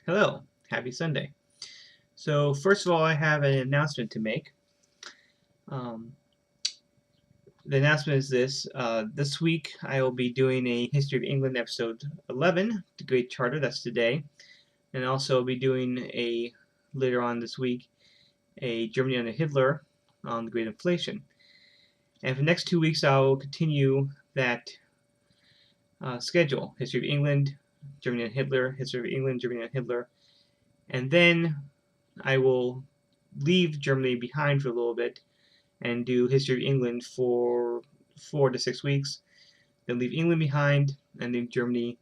Hello, happy Sunday. So first of all, I have an announcement to make. Um, the announcement is this. This week I will be doing a History of England episode 11, The Great Charter, that's today. And also I'll be doing later on this week, a Germany under Hitler on the Great Inflation. And for the next 2 weeks I will continue that schedule. History of England, Germany and Hitler, History of England, Germany and Hitler. And then I will leave Germany behind for a little bit and do History of England for 4 to 6 weeks, then leave England behind and leave Germany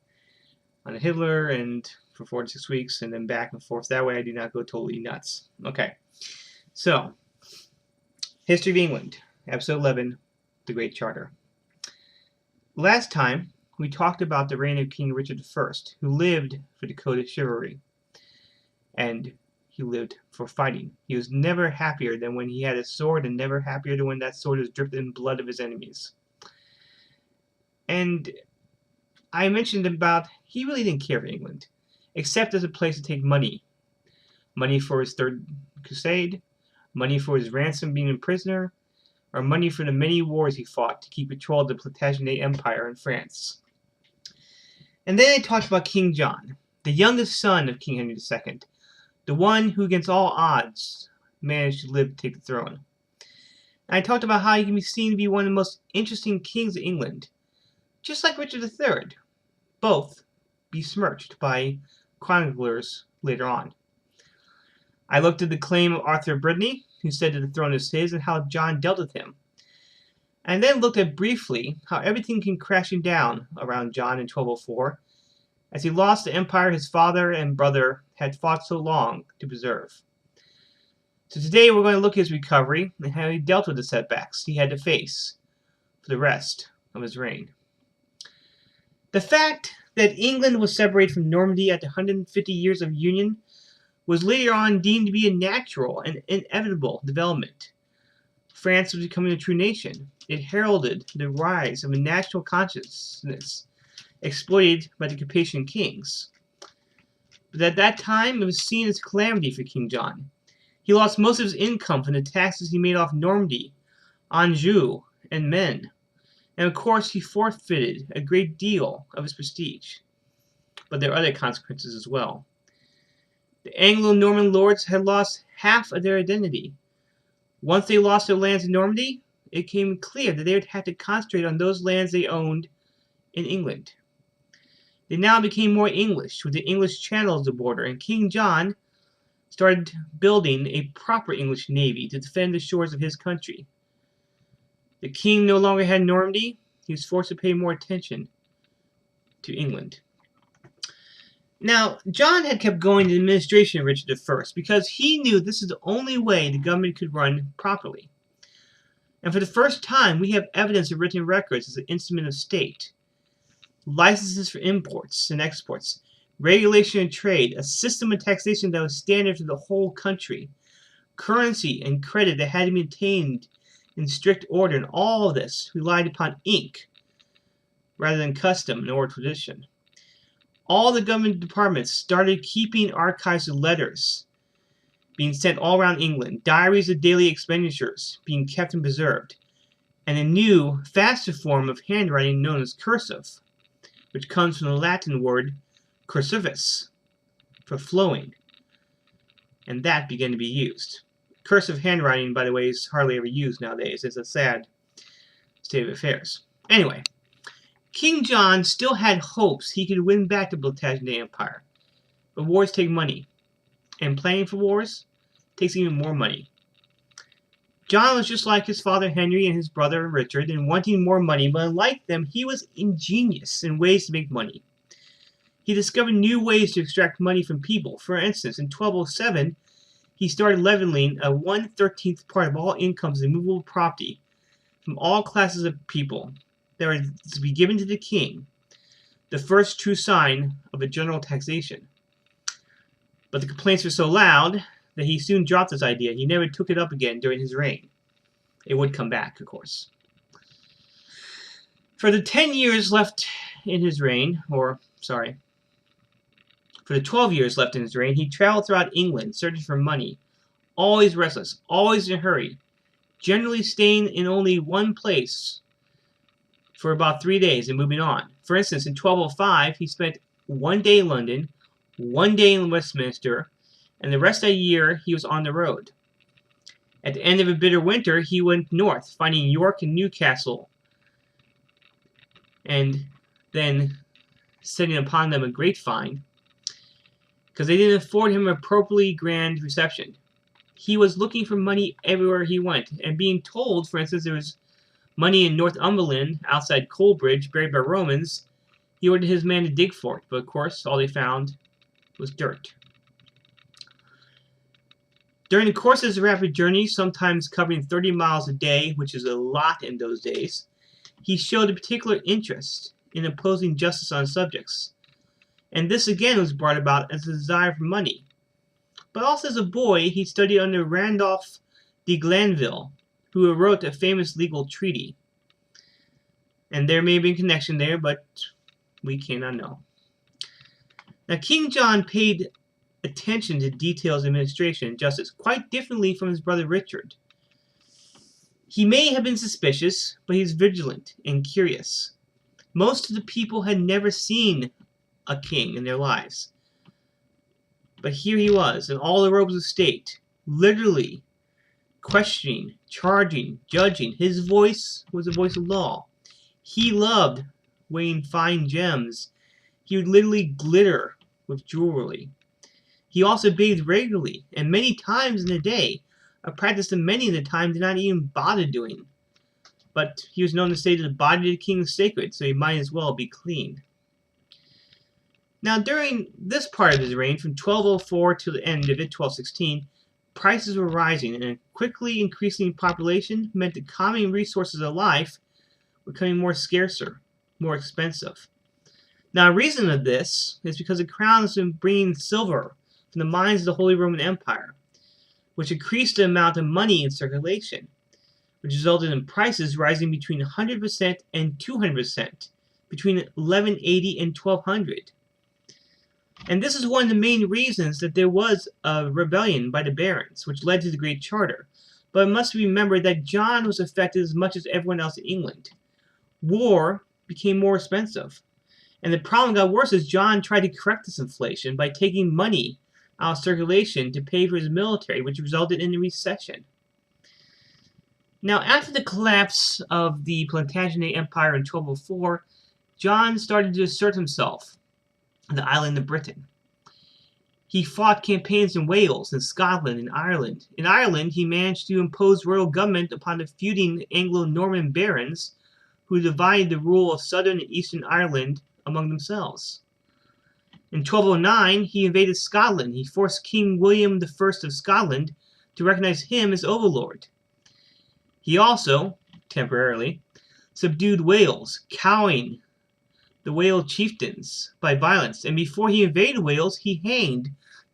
on a Hitler and for 4 to 6 weeks, and then back and forth. That way I do not go totally nuts. Okay, so History of England, episode 11, The Great Charter. Last time we talked about the reign of King Richard I, who lived for the code of chivalry, and he lived for fighting. He was never happier than when he had a sword, and never happier than when that sword was dripped in blood of his enemies. And I mentioned about he really didn't care for England, except as a place to take money. Money for his Third Crusade, money for his ransom being a prisoner, or money for the many wars he fought to keep control of the Plantagenet Empire in France. And then I talked about King John, the youngest son of King Henry II, the one who against all odds managed to live to take the throne. And I talked about how he can be seen to be one of the most interesting kings of England, just like Richard III, both besmirched by chroniclers later on. I looked at the claim of Arthur of Brittany, who said that the throne is his, and how John dealt with him. And then looked at briefly how everything came crashing down around John in 1204, as he lost the empire his father and brother had fought so long to preserve. So today we're going to look at his recovery and how he dealt with the setbacks he had to face for the rest of his reign. The fact that England was separated from Normandy after 150 years of union was later on deemed to be a natural and inevitable development. France was becoming a true nation. It heralded the rise of a national consciousness exploited by the Capetian kings. But at that time, it was seen as a calamity for King John. He lost most of his income from the taxes he made off Normandy, Anjou, and Maine. And of course, he forfeited a great deal of his prestige. But there are other consequences as well. The Anglo-Norman lords had lost half of their identity. Once they lost their lands in Normandy, it became clear that they would have to concentrate on those lands they owned in England. They now became more English, with the English Channel as the border, and King John started building a proper English navy to defend the shores of his country. The king no longer had Normandy. He was forced to pay more attention to England. Now, John had kept going to the administration of Richard I because he knew this is the only way the government could run properly. And for the first time, we have evidence of written records as an instrument of state. Licenses for imports and exports, regulation of trade, a system of taxation that was standard for the whole country, currency and credit that had to be maintained in strict order, and all of this relied upon ink rather than custom and oral tradition. All the government departments started keeping archives of letters being sent all around England, diaries of daily expenditures being kept and preserved, and a new, faster form of handwriting known as cursive, which comes from the Latin word cursivus, for flowing, and that began to be used. Cursive handwriting, by the way, is hardly ever used nowadays. It's a sad state of affairs. Anyway, King John still had hopes he could win back the Plantagenet Empire, but wars take money, and planning for wars takes even more money. John was just like his father Henry and his brother Richard in wanting more money, but unlike them, he was ingenious in ways to make money. He discovered new ways to extract money from people. For instance, in 1207, he started levying a 1/13th part of all incomes and movable property from all classes of people that were to be given to the king, the first true sign of a general taxation. But the complaints were so loud that he soon dropped this idea. He never took it up again during his reign. It would come back, of course. For the 10 years left in his reign, for For the 12 years left in his reign, he traveled throughout England searching for money, always restless, always in a hurry, generally staying in only one place for about 3 days and moving on. For instance, in 1205, he spent 1 day in London, 1 day in Westminster, and the rest of the year he was on the road. At the end of a bitter winter, he went north, finding York and Newcastle, and then setting upon them a great fine, because they didn't afford him a appropriately grand reception. He was looking for money everywhere he went, and being told, for instance, there was money in Northumberland, outside Coleridge, buried by Romans, he ordered his men to dig for it, but of course, all they found was dirt. During the course of his rapid journey, sometimes covering 30 miles a day, which is a lot in those days, he showed a particular interest in imposing justice on subjects. And this again was brought about as a desire for money. But also as a boy, he studied under Randolph de Glanville, who wrote a famous legal treaty. And there may be a connection there, but we cannot know. Now, King John paid attention to details of administration and justice quite differently from his brother Richard. He may have been suspicious, but he was vigilant and curious. Most of the people had never seen a king in their lives. But here he was, in all the robes of state, literally questioning, charging, judging. His voice was a voice of law. He loved weighing fine gems. He would literally glitter with jewelry. He also bathed regularly, and many times in a day, a practice that many in the time did not even bother doing. But he was known to say that the body of the king is sacred, so he might as well be clean. Now, during this part of his reign, from 1204 to the end of it, 1216, prices were rising, and a quickly increasing population meant that common resources of life were becoming more scarcer, more expensive. Now, a reason of this is because the crown has been bringing silver from the mines of the Holy Roman Empire, which increased the amount of money in circulation, which resulted in prices rising between 100% and 200% between 1180 and 1200. And this is one of the main reasons that there was a rebellion by the barons, which led to the Great Charter. But it must be remembered that John was affected as much as everyone else in England. War became more expensive. And the problem got worse as John tried to correct this inflation by taking money out of circulation to pay for his military, which resulted in a recession. Now, after the collapse of the Plantagenet Empire in 1204, John started to assert himself on the island of Britain. He fought campaigns in Wales, in Scotland, and Ireland. In Ireland, he managed to impose royal government upon the feuding Anglo-Norman barons who divided the rule of southern and eastern Ireland among themselves. In 1209, he invaded Scotland. He forced King William I of Scotland to recognize him as overlord. He also, temporarily, subdued Wales, cowing the Wales chieftains by violence, and before he invaded Wales, he hanged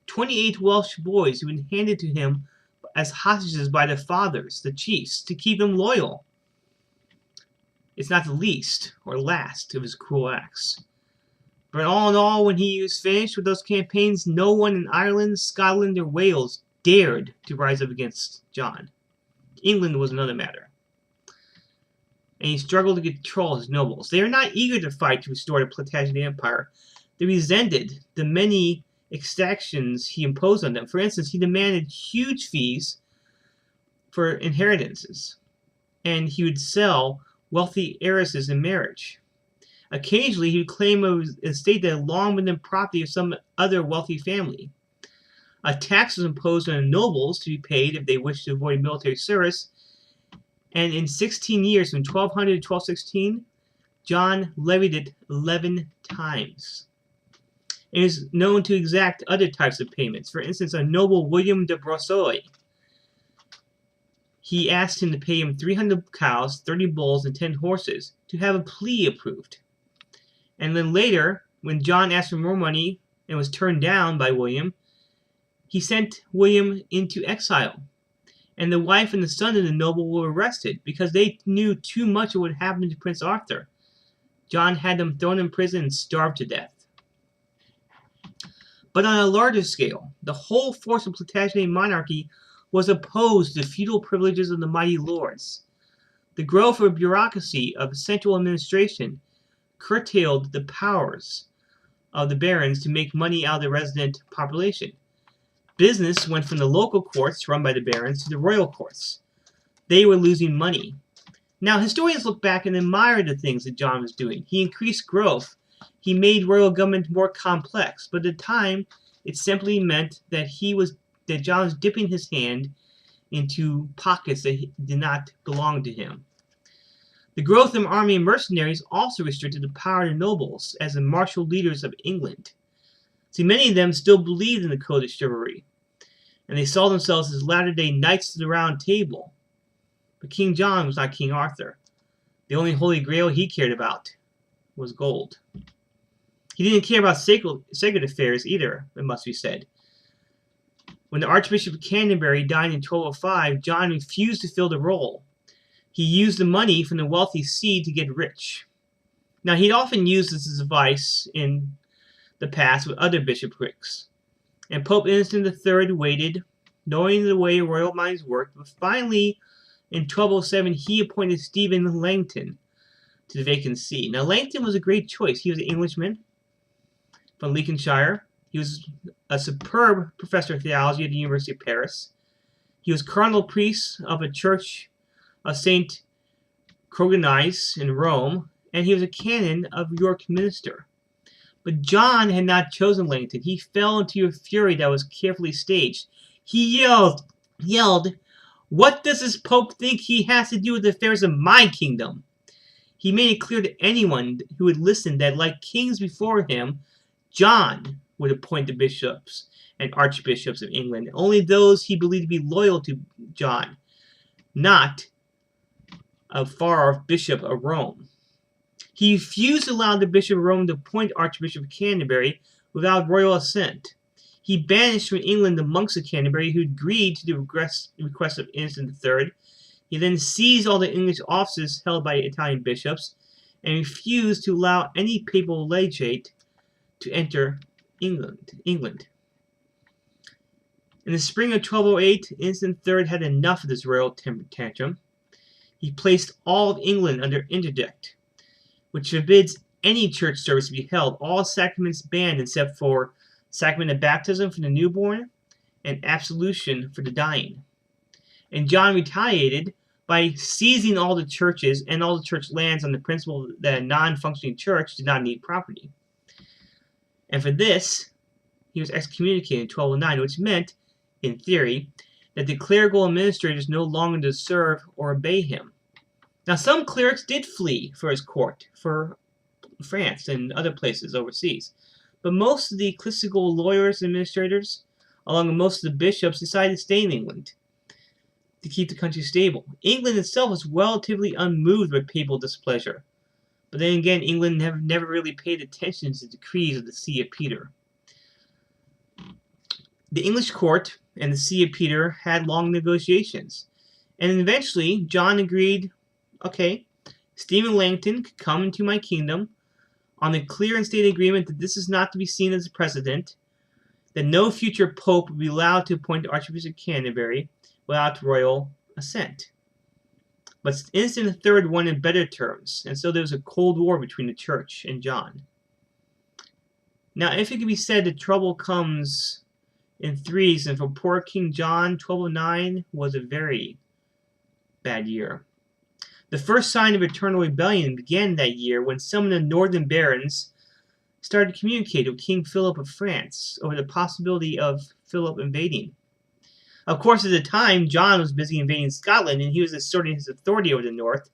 28 Welsh boys who had been handed to him as hostages by their fathers, the chiefs, to keep them loyal. It's not the least or last of his cruel acts. But all in all, when he was finished with those campaigns, no one in Ireland, Scotland, or Wales dared to rise up against John. England was another matter. And he struggled to control his nobles. They are not eager to fight to restore the Plantagenet Empire. They resented the many exactions he imposed on them. For instance, he demanded huge fees for inheritances, and he would sell wealthy heiresses in marriage. Occasionally, he would claim an estate that had long been the property of some other wealthy family. A tax was imposed on the nobles to be paid if they wished to avoid military service, and in 16 years, from 1200 to 1216, John levied it 11 times. It is known to exact other types of payments. For instance, a noble William de Brosseuil, he asked him to pay him 300 cows, 30 bulls, and 10 horses to have a plea approved. And then later, when John asked for more money and was turned down by William, he sent William into exile. And the wife and the son of the noble were arrested because they knew too much of what happened to Prince Arthur. John had them thrown in prison and starved to death. But on a larger scale, the whole force of Plantagenet monarchy was opposed to the feudal privileges of the mighty lords. The growth of bureaucracy of central administration curtailed the powers of the barons to make money out of the resident population. Business went from the local courts run by the barons to the royal courts. They were losing money. Now, historians look back and admire the things that John was doing. He increased growth. He made royal government more complex. But at the time, it simply meant that John was dipping his hand into pockets that did not belong to him. The growth of army and mercenaries also restricted the power of the nobles as the martial leaders of England. See, many of them still believed in the code of chivalry, and they saw themselves as latter-day knights of the Round Table. But King John was not King Arthur. The only holy grail he cared about was gold. He didn't care about sacred affairs either, it must be said. When the Archbishop of Canterbury died in 1205, John refused to fill the role. He used the money from the wealthy see to get rich. Now, he'd often used this as advice in the past with other bishoprics. And Pope Innocent III waited, knowing the way royal minds worked, but finally, in 1207, he appointed Stephen Langton to the vacant see. Now, Langton was a great choice. He was an Englishman from Lincolnshire. He was a superb professor of theology at the University of Paris. He was cardinal priest of a church of St. Crogonius in Rome, and he was a canon of York Minster. But John had not chosen Langton. He fell into a fury that was carefully staged. He yelled, "What does this Pope think he has to do with the affairs of my kingdom?" He made it clear to anyone who would listen that, like kings before him, John would appoint the bishops and archbishops of England, only those he believed to be loyal to John, not a far-off bishop of Rome. He refused to allow the Bishop of Rome to appoint Archbishop of Canterbury without royal assent. He banished from England the monks of Canterbury who agreed to the request of Innocent III. He then seized all the English offices held by Italian bishops and refused to allow any papal legate to enter England. In the spring of 1208, Innocent III had enough of this royal temper tantrum. He placed all of England under interdict, which forbids any church service to be held, all sacraments banned except for sacrament of baptism for the newborn and absolution for the dying. And John retaliated by seizing all the churches and all the church lands on the principle that a non-functioning church did not need property. And for this, he was excommunicated in 1209, which meant, in theory, that the clerical administrators no longer deserve or obey him. Now, some clerics did flee for his court, for France and other places overseas. But most of the ecclesiastical lawyers and administrators, along with most of the bishops, decided to stay in England to keep the country stable. England itself was relatively unmoved by papal displeasure. But then again, England never really paid attention to the decrees of the See of Peter. The English court and the See of Peter had long negotiations. And eventually, John agreed, okay, Stephen Langton could come into my kingdom on the clear and stated agreement that this is not to be seen as a precedent, that no future pope would be allowed to appoint the Archbishop of Canterbury without royal assent. But Innocent III wanted better terms, and so there was a cold war between the church and John. Now, if it can be said that trouble comes in threes, and for poor King John, 1209 was a very bad year. The first sign of eternal rebellion began that year when some of the northern barons started to communicate with King Philip of France over the possibility of Philip invading. Of course, at the time, John was busy invading Scotland, and he was asserting his authority over the north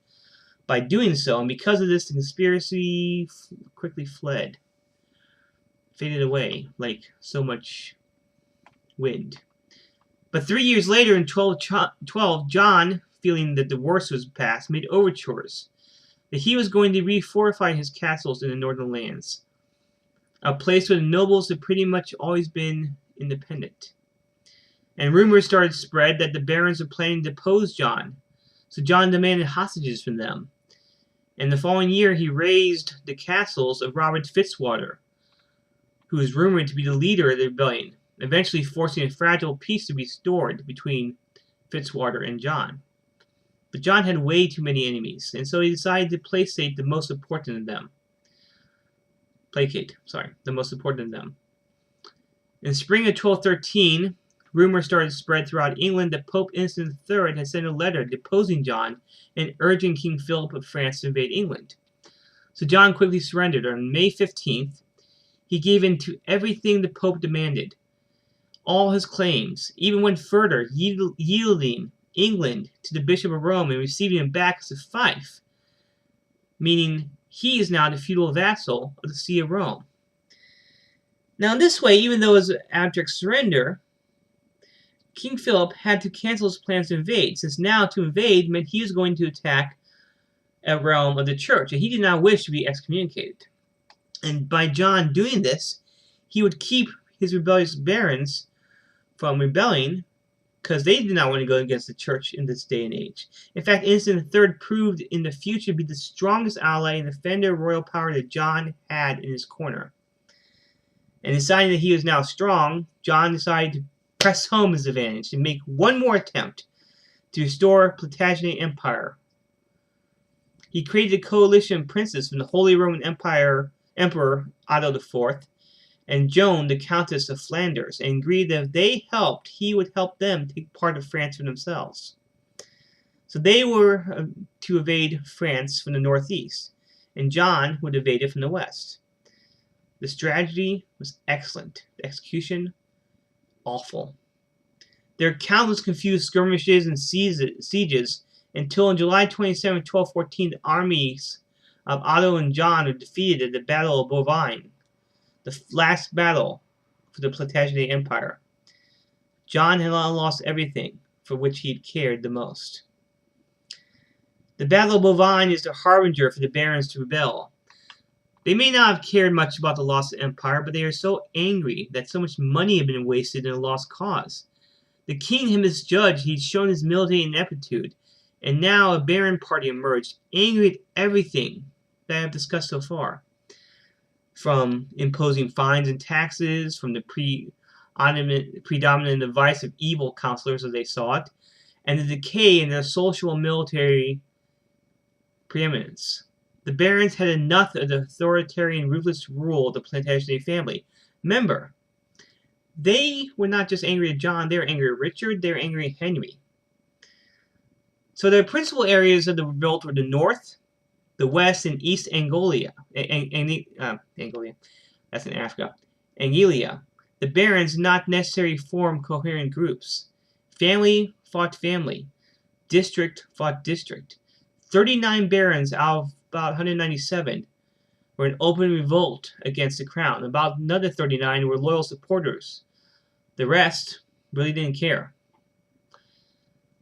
by doing so, and because of this, the conspiracy quickly faded away like so much wind. But 3 years later, in 1212, John, feeling that the worst was past, made overtures that he was going to refortify his castles in the northern lands, a place where the nobles had pretty much always been independent. And rumors started to spread that the barons were planning to depose John, so John demanded hostages from them. And the following year, he razed the castles of Robert Fitzwater, who was rumored to be the leader of the rebellion, eventually forcing a fragile peace to be restored between Fitzwater and John. But John had way too many enemies, and so he decided to placate the most important of them. In spring of 1213, rumors started to spread throughout England that Pope Innocent III had sent a letter deposing John and urging King Philip of France to invade England. So John quickly surrendered. On May 15th, he gave in to everything the Pope demanded, all his claims, even went further, yielding England to the Bishop of Rome and receiving him back as a fief, meaning he is now the feudal vassal of the See of Rome. Now in this way, even though it was an abject surrender, King Philip had to cancel his plans to invade, since now to invade meant he was going to attack a realm of the church, and he did not wish to be excommunicated. And by John doing this, he would keep his rebellious barons from rebelling, because they did not want to go against the church in this day and age. In fact, Innocent III proved in the future to be the strongest ally and defender of royal power that John had in his corner. And deciding that he was now strong, John decided to press home his advantage and make one more attempt to restore Plantagenet Empire. He created a coalition of princes from the Holy Roman Empire Emperor Otto IV and Joan, the Countess of Flanders, and agreed that if they helped, he would help them take part of France for themselves. So they were to invade France from the northeast, and John would invade it from the west. The strategy was excellent. The execution, awful. There were countless confused skirmishes and sieges until on July 27, 1214, the armies of Otto and John were defeated at the Battle of Bovine, the last battle for the Plantagenet Empire. John had lost everything for which he had cared the most. The Battle of Bovine is the harbinger for the barons to rebel. They may not have cared much about the loss of the empire, but they are so angry that so much money had been wasted in a lost cause. The king had misjudged, he'd shown his military ineptitude, and now a baron party emerged, angry at everything that I have discussed so far. From imposing fines and taxes, from the predominant advice of evil counselors as they saw it, and the decay in their social and military preeminence. The barons had enough of the authoritarian, ruthless rule of the Plantagenet family. Remember, they were not just angry at John, they were angry at Richard, they were angry at Henry. So their principal areas of the revolt were the north, the west, and east Angolia. Angolia, that's in Africa. Angelia. The barons not necessarily formed coherent groups. Family fought family. District fought district. 39 barons out of about 197 were in open revolt against the crown. About another 39 were loyal supporters. The rest really didn't care.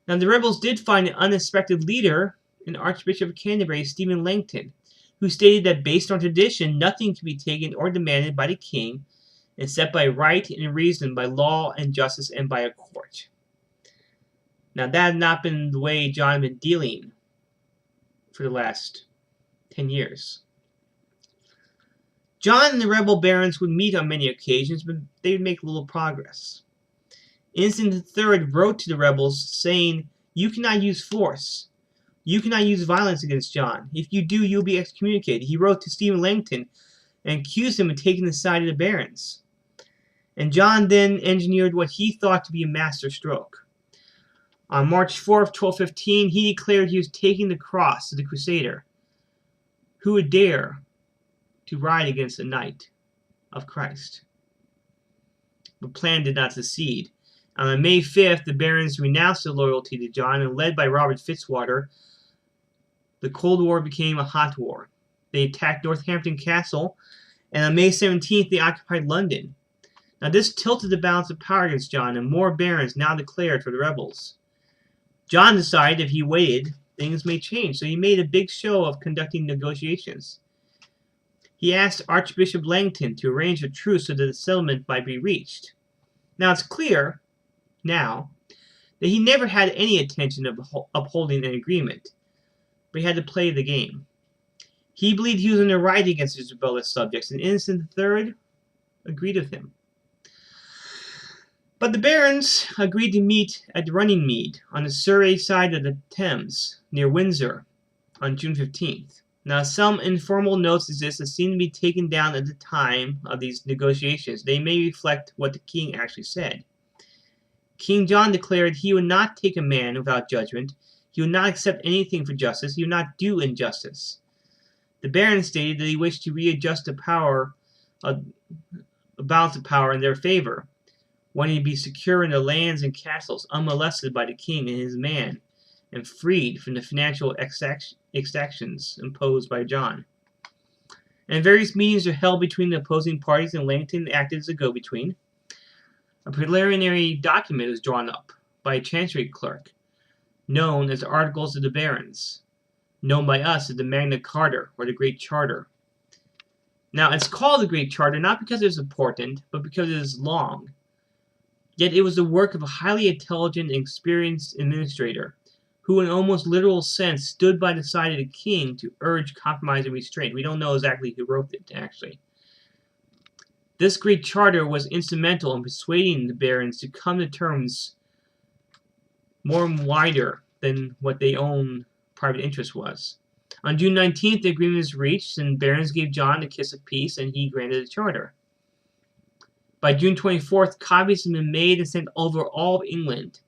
Now the rebels did find an unexpected leader in Archbishop of Canterbury, Stephen Langton, who stated that based on tradition, nothing can be taken or demanded by the king except by right and reason, by law and justice, and by a court. Now that had not been the way John had been dealing for the last 10 years. John and the rebel barons would meet on many occasions, but they would make little progress. Innocent III wrote to the rebels saying, "You cannot use force. You cannot use violence against John. If you do, you'll be excommunicated." He wrote to Stephen Langton and accused him of taking the side of the barons. And John then engineered what he thought to be a master stroke. On March 4th, 1215, he declared he was taking the cross of the Crusader. Who would dare to ride against the Knight of Christ? The plan did not succeed. On May 5th, the barons renounced their loyalty to John, and led by Robert Fitzwater, the Cold War became a hot war. They attacked Northampton Castle, and on May 17th, they occupied London. Now this tilted the balance of power against John, and more barons now declared for the rebels. John decided if he waited, things may change, so he made a big show of conducting negotiations. He asked Archbishop Langton to arrange a truce so that a settlement might be reached. Now it's clear, now, that he never had any intention of upholding an agreement, but he had to play the game. He believed he was in the right against his rebellious subjects, and Innocent III agreed with him. But the barons agreed to meet at Runnymede on the Surrey side of the Thames, near Windsor, on June 15th. Now, some informal notes exist that seem to be taken down at the time of these negotiations. They may reflect what the king actually said. King John declared he would not take a man without judgment. He would not accept anything for justice. He would not do injustice. The barons stated that he wished to readjust the balance of power in their favor, wanting to be secure in their lands and castles, unmolested by the king and his men, and freed from the financial exactions imposed by John. And various meetings were held between the opposing parties, and Langton acted as a go-between. A preliminary document was drawn up by a chancery clerk, known as the Articles of the Barons, known by us as the Magna Carta, or the Great Charter. Now, it's called the Great Charter not because it was important, but because it is long. Yet it was the work of a highly intelligent and experienced administrator, who in an almost literal sense stood by the side of the king to urge compromise and restraint. We don't know exactly who wrote it, actually. This great charter was instrumental in persuading the barons to come to terms more and wider than what their own private interest was. On June 19th, the agreement was reached, and barons gave John the kiss of peace, and he granted the charter. By June 24th, copies have been made and sent over all of England,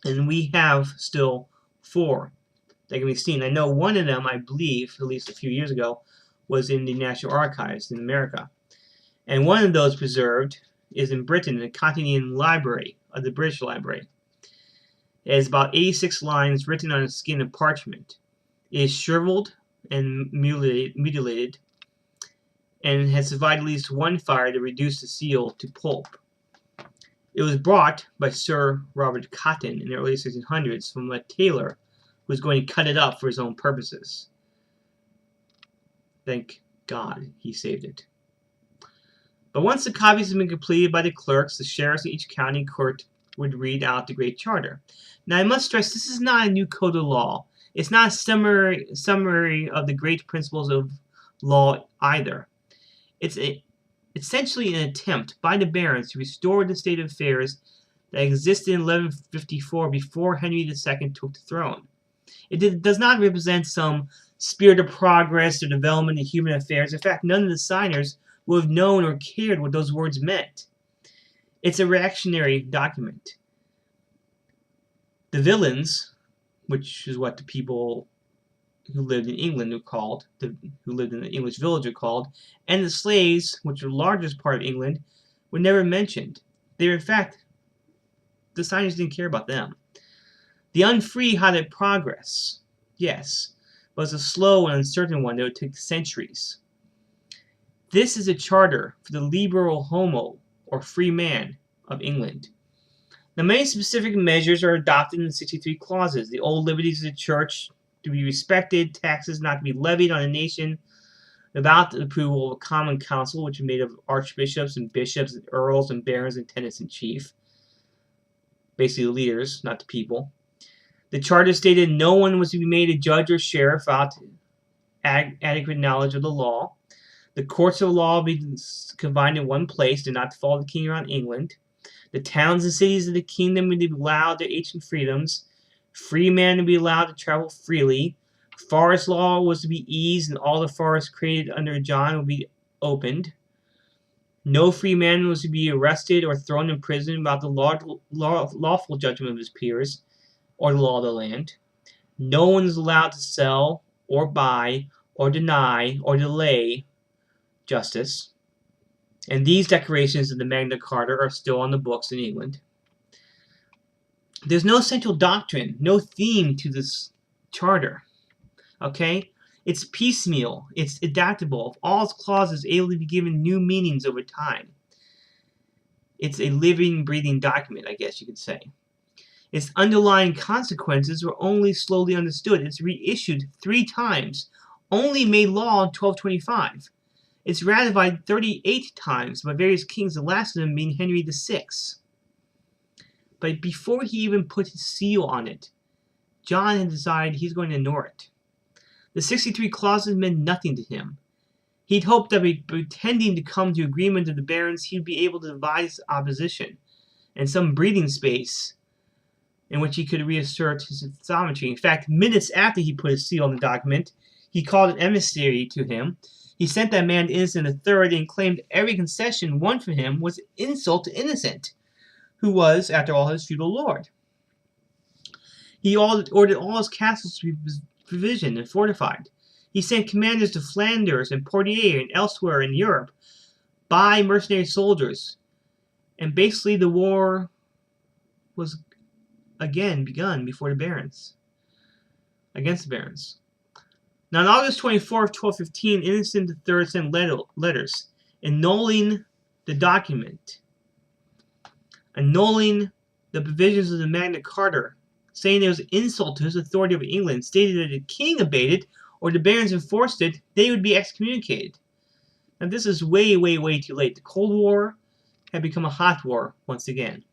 and we have still 4 that can be seen. I know one of them, I believe, at least a few years ago, was in the National Archives in America. And one of those preserved is in Britain, in the Continental Library of the British Library. It has about 86 lines written on a skin of parchment. It is shriveled and mutilated, and has survived at least one fire to reduce the seal to pulp. It was brought by Sir Robert Cotton in the early 1600s from a tailor who was going to cut it up for his own purposes. Thank God he saved it. But once the copies had been completed by the clerks, the sheriffs in each county court would read out the Great Charter. Now, I must stress, this is not a new code of law. It's not a summary of the great principles of law either. It's essentially an attempt by the barons to restore the state of affairs that existed in 1154 before Henry II took the throne. It does not represent some spirit of progress or development in human affairs. In fact, none of the signers would have known or cared what those words meant. It's a reactionary document. The villains, which is what the people who lived in England who lived in the English village are called, and the slaves, which are the largest part of England, were never mentioned. They were, in fact, the signers didn't care about them. The unfree had a progress, yes, but it was a slow and uncertain one that would take centuries. This is a charter for the liberal homo, or free man, of England. Now, many specific measures are adopted in the 63 clauses. The old liberties of the church to be respected, taxes not to be levied on a nation without the approval of a common council, which is made of archbishops and bishops and earls and barons and tenants-in-chief. Basically the leaders, not the people. The charter stated no one was to be made a judge or sheriff without adequate knowledge of the law. The courts of law be confined in one place, did not follow the king around England. The towns and cities of the kingdom would be allowed their ancient freedoms. Free men would be allowed to travel freely. Forest law was to be eased, and all the forests created under John would be opened. No free man was to be arrested or thrown in prison without the lawful judgment of his peers or the law of the land. No one is allowed to sell or buy or deny or delay justice. And these declarations of the Magna Carta are still on the books in England. There's no central doctrine, no theme to this charter. Okay? It's piecemeal. It's adaptable. All its clauses able to be given new meanings over time. It's a living, breathing document, I guess you could say. Its underlying consequences were only slowly understood. It's reissued 3 times, only made law in 1225. It's ratified 38 times by various kings, the last of them being Henry VI. But before he even put his seal on it, John had decided he's going to ignore it. The 63 clauses meant nothing to him. He'd hoped that by pretending to come to agreement with the barons, he'd be able to devise opposition and some breathing space in which he could reassert his sovereignty. In fact, minutes after he put his seal on the document, he called an emissary to him. He sent that man to Innocent III and claimed every concession won from him was insult to Innocent, who was, after all, his feudal lord. He ordered all his castles to be provisioned and fortified. He sent commanders to Flanders and Poitiers and elsewhere in Europe, buy mercenary soldiers, and basically the war was again begun before the barons, against the barons. Now, on August 24th, 1215, Innocent III sent letters annulling the document, annulling the provisions of the Magna Carta, saying it was an insult to his authority over England, stated that if the king obeyed it or the barons enforced it, they would be excommunicated. Now, this is way, way, way too late. The Cold War had become a hot war once again.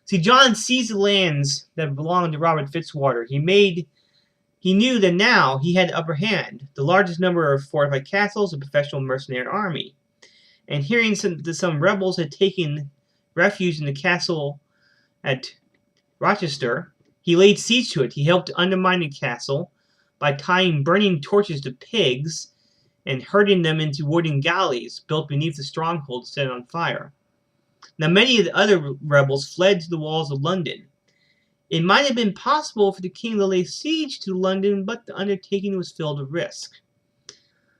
See, John seized the lands that belonged to Robert Fitzwater. He knew that now he had the upper hand, the largest number of fortified castles, a professional mercenary army. And hearing that some rebels had taken refuge in the castle at Rochester, he laid siege to it. He helped undermine the castle by tying burning torches to pigs and herding them into wooden galleys built beneath the stronghold set on fire. Now, many of the other rebels fled to the walls of London. It might have been possible for the king to lay siege to London, but the undertaking was filled with risk.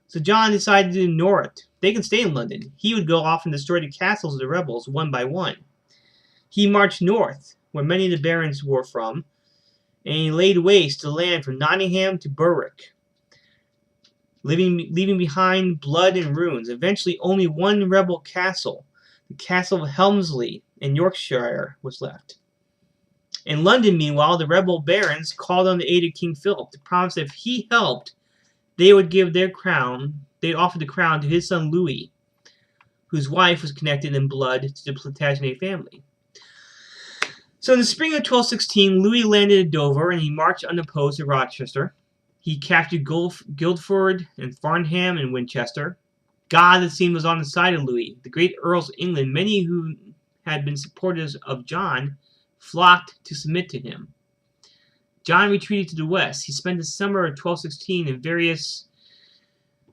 So John decided to ignore it. They can stay in London. He would go off and destroy the castles of the rebels one by one. He marched north, where many of the barons were from, and he laid waste the land from Nottingham to Berwick, leaving behind blood and ruins. Eventually, only one rebel castle, the castle of Helmsley in Yorkshire, was left. In London, meanwhile, the rebel barons called on the aid of King Philip to promise that if he helped, they would give their crown, they'd offer the crown to his son Louis, whose wife was connected in blood to the Plantagenet family. So in the spring of 1216, Louis landed at Dover and he marched unopposed to Rochester. He captured Guildford and Farnham and Winchester. God, it seemed, was on the side of Louis. The great earls of England, many who had been supporters of John, flocked to submit to him. John retreated to the west. He spent the summer of 1216 in various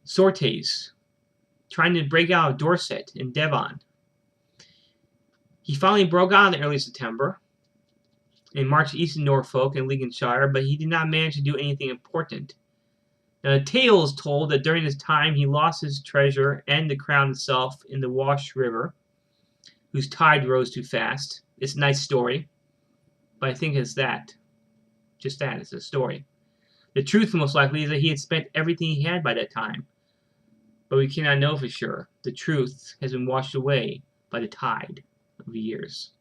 sorties, trying to break out of Dorset and Devon. He finally broke out in early September and marched east in Norfolk and Lincolnshire, but he did not manage to do anything important. Now, the tale is told that during this time he lost his treasure and the crown itself in the Wash River, whose tide rose too fast. It's a nice story, but I think it's that. Just that, it's a story. The truth, most likely, is that he had spent everything he had by that time. But we cannot know for sure. The truth has been washed away by the tide of years.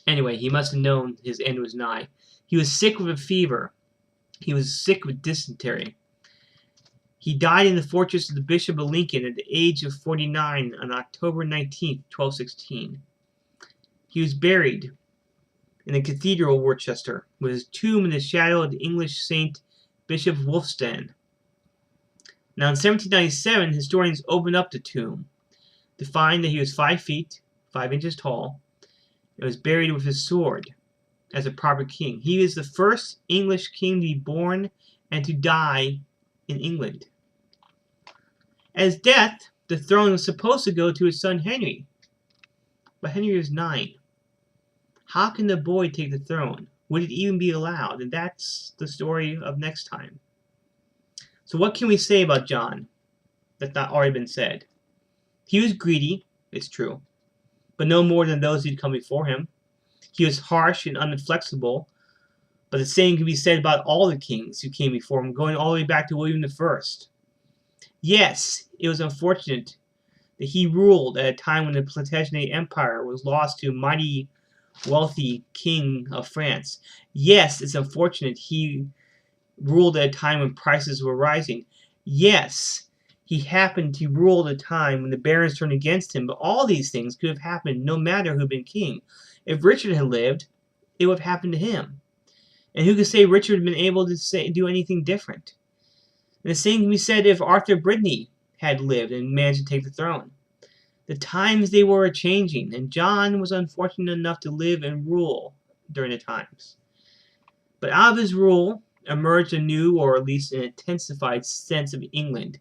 Anyway, he must have known his end was nigh. He was sick with a fever. He was sick with dysentery. He died in the fortress of the Bishop of Lincoln at the age of 49 on October 19, 1216. He was buried in the Cathedral of Worcester, with his tomb in the shadow of the English Saint Bishop Wulfstan. Now, in 1797, historians opened up the tomb to find that he was 5 feet, 5 inches tall, and was buried with his sword as a proper king. He was the first English king to be born and to die in England. At his death, the throne was supposed to go to his son Henry, but Henry was 9. How can the boy take the throne? Would it even be allowed? And that's the story of next time. So what can we say about John that's not already been said? He was greedy, it's true, but no more than those who'd come before him. He was harsh and inflexible, but the same can be said about all the kings who came before him, going all the way back to William I. Yes, it was unfortunate that he ruled at a time when the Plantagenet Empire was lost to a mighty, wealthy king of France. Yes, it's unfortunate he ruled at a time when prices were rising. Yes, he happened to rule at a time when the barons turned against him, but all these things could have happened no matter who had been king. If Richard had lived, it would have happened to him. And who could say Richard had been able to do anything different? And the same can be said if Arthur Brittany had lived and managed to take the throne. The times they were changing, and John was unfortunate enough to live and rule during the times. But out of his rule emerged a new, or at least an intensified, sense of England.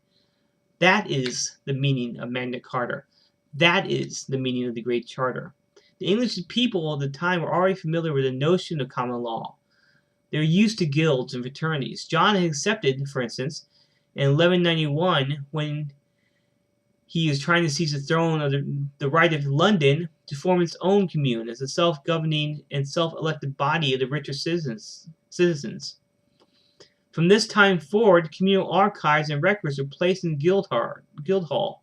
That is the meaning of Magna Carta. That is the meaning of the Great Charter. The English people of the time were already familiar with the notion of common law. They were used to guilds and fraternities. John had accepted, for instance, in 1191, when he was trying to seize the throne of the right of London, to form its own commune as a self-governing and self-elected body of the richer citizens. From this time forward, communal archives and records were placed in Guildhall.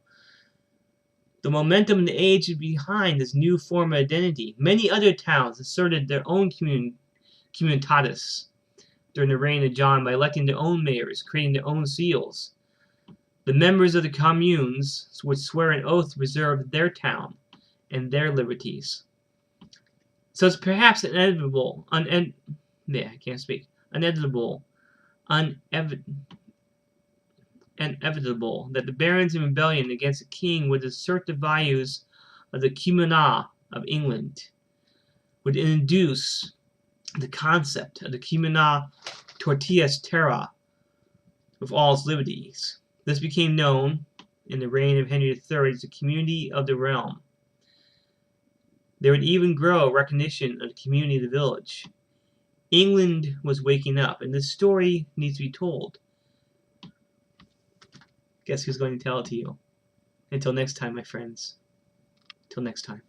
The momentum of the age is behind this new form of identity. Many other towns asserted their own communitatis during the reign of John by electing their own mayors, creating their own seals. The members of the communes would swear an oath to preserve their town and their liberties. So it's perhaps inevitable that the barons in rebellion against the king would assert the values of the Comuna of England, would introduce the concept of the Comuna Tortius Terra with all its liberties. This became known in the reign of Henry III as the community of the realm. There would even grow recognition of the community of the village. England was waking up, and this story needs to be told. Guess who's going to tell it to you? Until next time, my friends. Till next time.